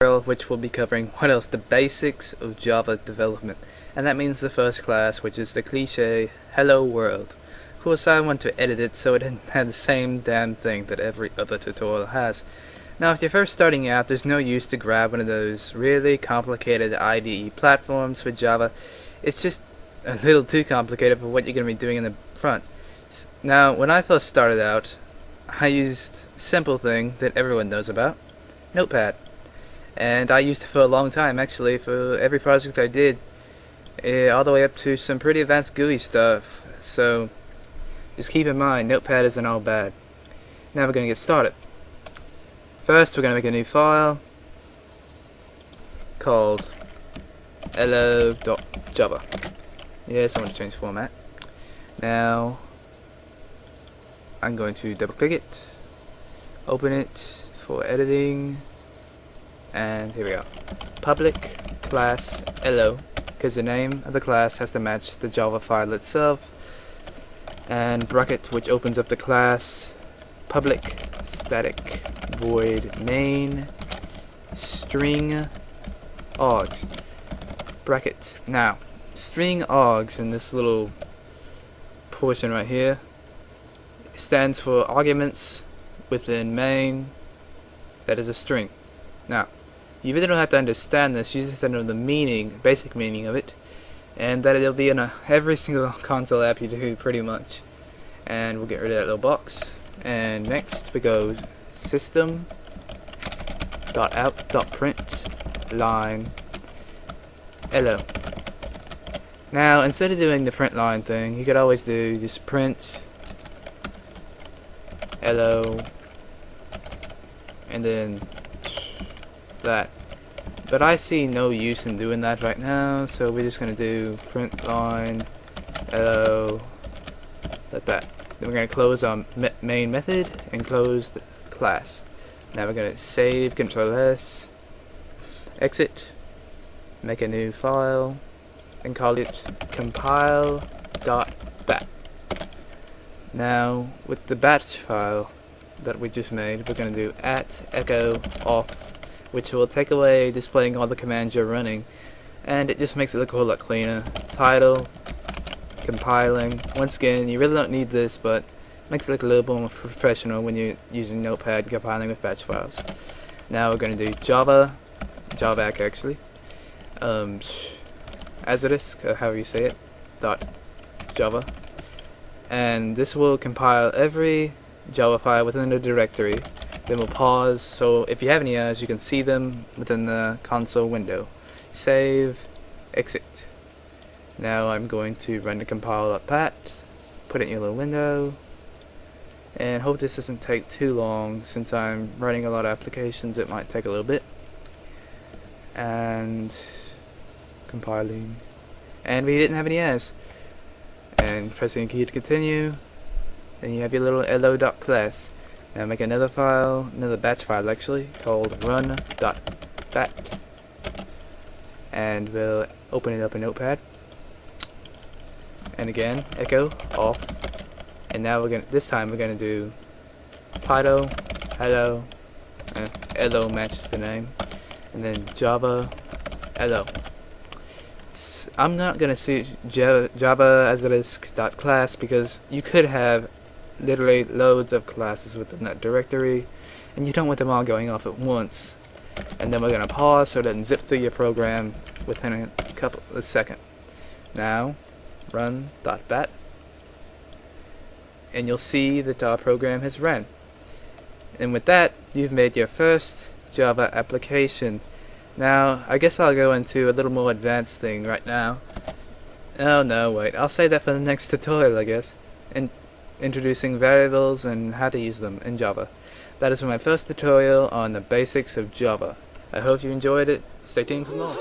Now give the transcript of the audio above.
which will be covering what else? The basics of Java development. And that means the first class, which is the cliche Hello World. Of course, I want to edit it so it had the same damn thing that every other tutorial has. Now, if you're first starting out, there's no use to grab one of those really complicated IDE platforms for Java. It's just a little too complicated for what you're going to be doing in the front. Now, when I first started out, I used a simple thing that everyone knows about, Notepad. And I used it for a long time, actually, for every project I did, all the way up to some pretty advanced GUI stuff. So just keep in mind, Notepad isn't all bad. Now we're going to get started. First, we're going to make a new file called hello.java. Yes, I want to change format. Now I'm going to double click it, open it for editing, and here we go. Public class hello, because the name of the class has to match the Java file itself, and bracket, which opens up the class, public static void main string args bracket. Now string args in this little portion right here stands for arguments within main that is a string. Now you really don't have to understand this, you just have to know the meaning, basic meaning of it, and that it'll be in every single console app you do pretty much. And we'll get rid of that little box, and next we go system.out.print line hello. Now instead of doing the print line thing, you could always do just print hello and then that, but I see no use in doing that right now, so we're just gonna do print line hello like that. Then we're gonna close our main method and close the class. Now we're gonna save, Control S, exit, make a new file, and call it compile.bat. Now with the batch file that we just made, we're going to do @echo off, which will take away displaying all the commands you're running, and it just makes it look a whole lot cleaner. Title, compiling. Once again, you really don't need this, but makes it look a little more professional when you're using Notepad compiling with batch files. Now we're going to do Javac actually, asterisk, however you say it, .java, and this will compile every Java file within the directory. Then we'll pause, so if you have any errors you can see them within the console window. Save, exit. Now I'm going to run the compile.bat, put it in your little window, and hope this doesn't take too long. Since I'm running a lot of applications, it might take a little bit. And compiling, and we didn't have any errors. And pressing key to continue, then you have your little hello.class. Now make another file, another batch file actually, called run.bat, and we'll open it up in Notepad, and again echo off. And now this time we're gonna do title hello, hello matches the name, and then Java hello. I'm not gonna see Java asterisk .class because you could have literally loads of classes within that directory, and you don't want them all going off at once. And then we're gonna pause so it doesn't zip through your program within a couple of seconds. Now run.bat, and you'll see that our program has run. And with that, you've made your first Java application. Now, I guess I'll go into a little more advanced thing right now. Oh no, wait, I'll save that for the next tutorial, I guess. Introducing variables and how to use them in Java. That is my first tutorial on the basics of Java. I hope you enjoyed it. Stay tuned for more.